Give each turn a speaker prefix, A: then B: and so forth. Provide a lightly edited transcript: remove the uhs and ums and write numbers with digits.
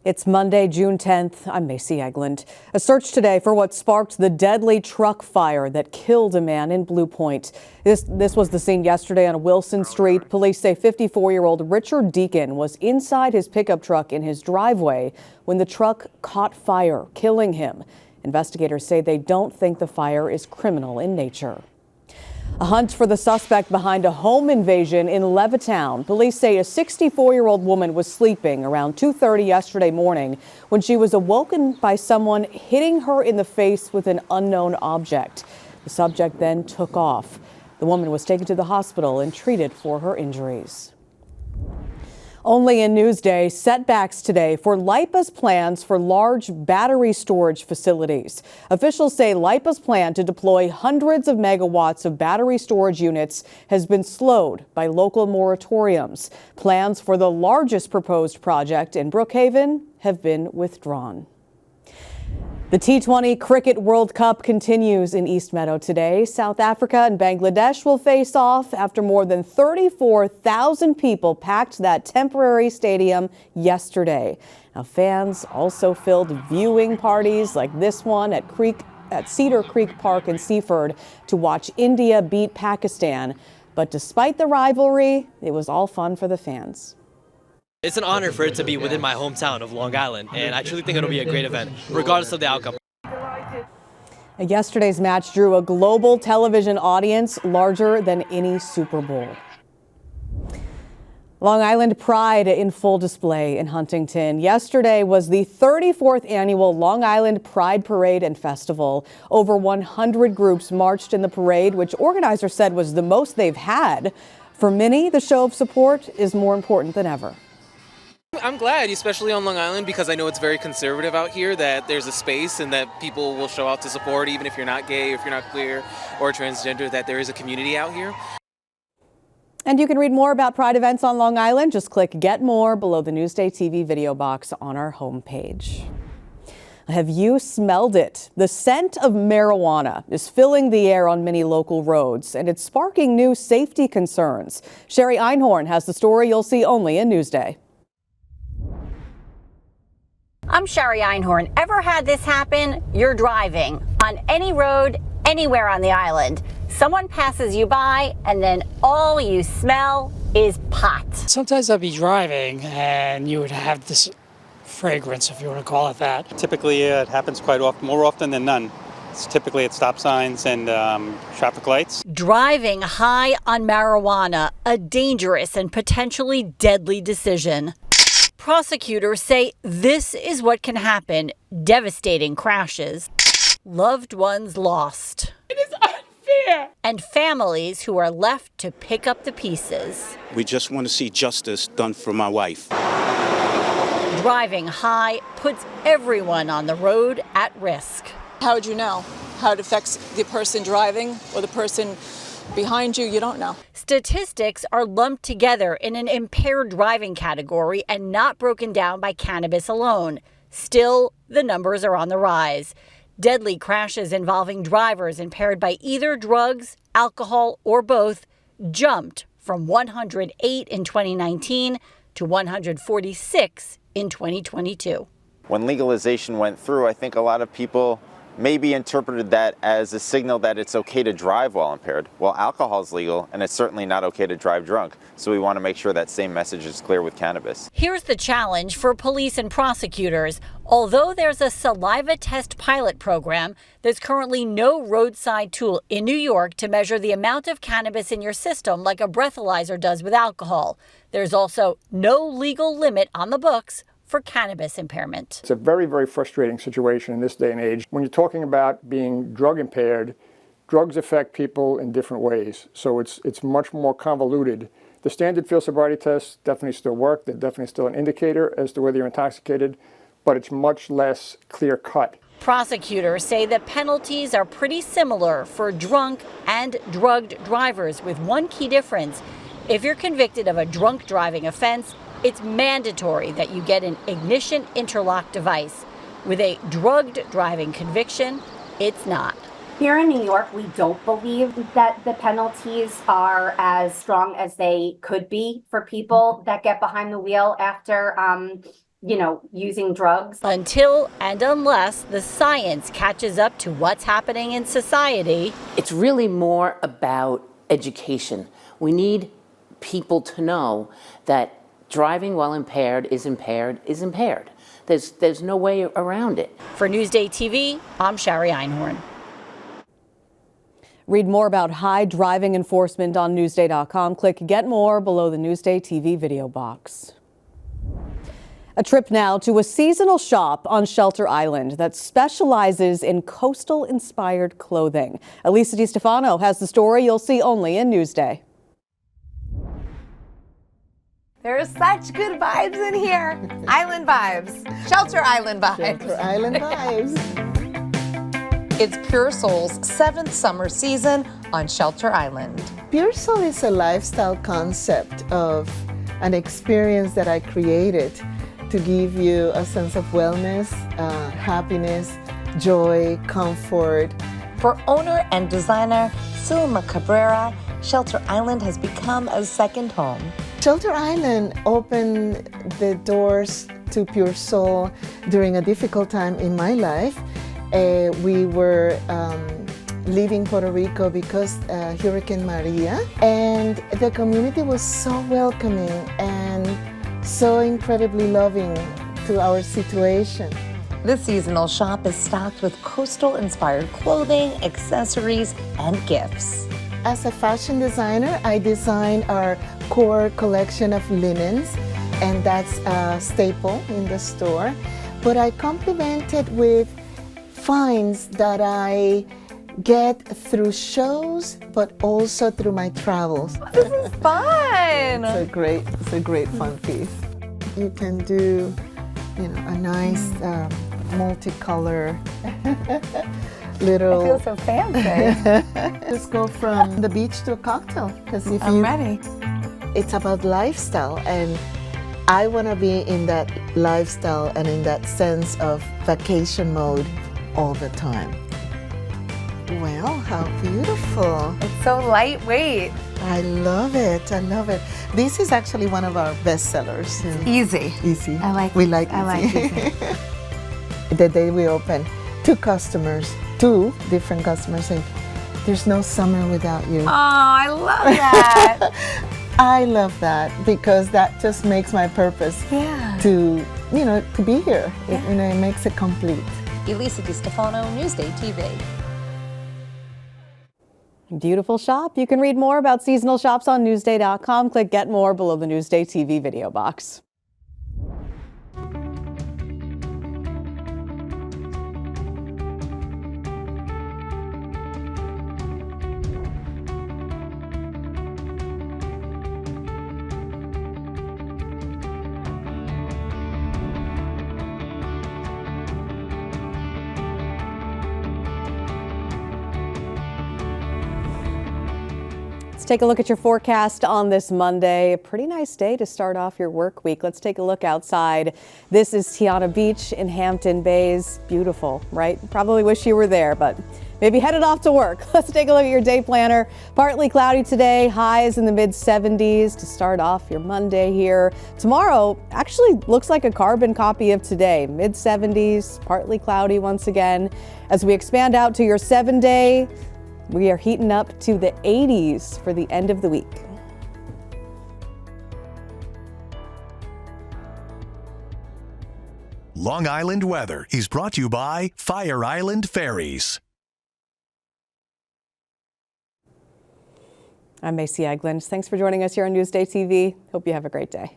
A: It's Monday, June 10th. I'm Macy Eglund. A search today for what sparked the deadly truck fire that killed a man in Blue Point. This was the scene yesterday on Wilson Street. Police say 54-year-old Richard Deacon was inside his pickup truck in his driveway when the truck caught fire, killing him. Investigators say they don't think the fire is criminal in nature. A hunt for the suspect behind a home invasion in Levittown. Police say a 64-year-old woman was sleeping around 2:30 yesterday morning when she was awoken by someone hitting her in the face with an unknown object. The subject then took off. The woman was taken to the hospital and treated for her injuries. Only in Newsday, setbacks today for LIPA's plans for large battery storage facilities. Officials say LIPA's plan to deploy hundreds of megawatts of battery storage units has been slowed by local moratoriums. Plans for the largest proposed project in Brookhaven have been withdrawn. The T20 Cricket World Cup continues in East Meadow today. South Africa and Bangladesh will face off after more than 34,000 people packed that temporary stadium yesterday. Now, fans also filled viewing parties like this one at Cedar Creek Park in Seaford to watch India beat Pakistan. But despite the rivalry, it was all fun for the fans.
B: It's an honor for it to be within my hometown of Long Island, and I truly think it'll be a great event, regardless of the outcome.
A: Yesterday's match drew a global television audience larger than any Super Bowl. Long Island Pride in full display in Huntington. Yesterday was the 34th annual Long Island Pride Parade and Festival. Over 100 groups marched in the parade, which organizers said was the most they've had. For many, the show of support is more important than ever.
C: I'm glad, especially on Long Island, because I know it's very conservative out here, that there's a space and that people will show out to support, even if you're not gay, if you're not queer or transgender, that there is a community out here.
A: And you can read more about Pride events on Long Island. Just click Get More below the NewsdayTV video box on our homepage. Have you smelled it? The scent of marijuana is filling the air on many local roads, and it's sparking new safety concerns. Sherry Einhorn has the story you'll see only in Newsday.
D: I'm Sherry Einhorn. Ever had this happen? You're driving on any road, anywhere on the island. Someone passes you by, and then all you smell is pot.
E: Sometimes I'd be driving, and you would have this fragrance, if you want to call it that.
F: Typically, it happens quite often, more often than none. It's typically at stop signs and traffic lights.
D: Driving high on marijuana, a dangerous and potentially deadly decision. Prosecutors say this is what can happen: devastating crashes, loved ones lost.
E: It is unfair.
D: And families who are left to pick up the pieces.
G: We just want to see justice done for my wife.
D: Driving high puts everyone on the road at risk.
H: How would you know how it affects the person driving or the person behind you? You don't know.
D: Statistics are lumped together in an impaired driving category and not broken down by cannabis alone. Still, the numbers are on the rise. Deadly crashes involving drivers impaired by either drugs, alcohol, or both jumped from 108 in 2019 to 146 in 2022.
I: When legalization went through, I think a lot of people maybe interpreted that as a signal that it's okay to drive while impaired. Well, alcohol is legal, and it's certainly not okay to drive drunk. So we want to make sure that same message is clear with cannabis.
D: Here's the challenge for police and prosecutors. Although there's a saliva test pilot program, there's currently no roadside tool in New York to measure the amount of cannabis in your system like a breathalyzer does with alcohol. There's also no legal limit on the books for cannabis impairment.
J: It's a very, very frustrating situation in this day and age. When you're talking about being drug impaired, drugs affect people in different ways. So it's much more convoluted. The standard field sobriety tests definitely still work. They're definitely still an indicator as to whether you're intoxicated, but it's much less clear cut.
D: Prosecutors say the penalties are pretty similar for drunk and drugged drivers, with one key difference. If you're convicted of a drunk driving offense, it's mandatory that you get an ignition interlock device. With a drugged driving conviction, it's not.
K: Here in New York, we don't believe that the penalties are as strong as they could be for people that get behind the wheel after using drugs.
D: Until and unless the science catches up to what's happening in society.
L: It's really more about education. We need people to know that driving while impaired is impaired is impaired. There's no way around it.
D: For Newsday TV, I'm Shari Einhorn.
A: Read more about high driving enforcement on Newsday.com. Click Get More below the Newsday TV video box. A trip now to a seasonal shop on Shelter Island that specializes in coastal-inspired clothing. Elisa DiStefano has the story you'll see only in Newsday.
M: There are such good vibes in here. Island vibes. Shelter Island vibes.
N: Shelter Island vibes.
M: It's Pure Soul's 7th summer season on Shelter Island.
N: Pure Soul is a lifestyle concept of an experience that I created to give you a sense of wellness, happiness, joy, comfort.
M: For owner and designer Silma Cabrera, Shelter Island has become a second home.
N: Shelter Island opened the doors to Pure Soul during a difficult time in my life. We were leaving Puerto Rico because Hurricane Maria, and the community was so welcoming and so incredibly loving to our situation.
M: The seasonal shop is stocked with coastal-inspired clothing, accessories, and gifts.
N: As a fashion designer, I design our core collection of linens, and that's a staple in the store. But I complement it with finds that I get through shows, but also through my travels.
M: This is fun!
N: It's a great fun piece. You can do, a nice multicolor little.
M: I feel so fancy.
N: Just go from the beach to a cocktail. Because if
M: I'm ready.
N: It's about lifestyle, and I want to be in that lifestyle and in that sense of vacation mode all the time. Well, how beautiful.
M: It's so lightweight.
N: I love it. I love it. This is actually one of our best sellers.
M: Easy.
N: Easy.
M: I like
N: We like easy.
M: I like easy.
N: The day we opened, two different customers say, "There's no summer without you."
M: Oh, I love that.
N: I love that because that just makes my purpose to be here. It makes it complete.
M: Elisa DiStefano, Newsday TV.
A: Beautiful shop. You can read more about seasonal shops on Newsday.com. Click Get More below the Newsday TV video box. Take a look at your forecast on this Monday. A pretty nice day to start off your work week. Let's take a look outside. This is Tiana Beach in Hampton Bays. Beautiful, right? Probably wish you were there, but maybe headed off to work. Let's take a look at your day planner. Partly cloudy today, highs in the mid-70s to start off your Monday here. Tomorrow actually looks like a carbon copy of today. Mid-70s, partly cloudy once again. As we expand out to your 7-day, we are heating up to the 80s for the end of the week.
O: Long Island weather is brought to you by Fire Island Ferries.
A: I'm Macy Eglund. Thanks for joining us here on Newsday TV. Hope you have a great day.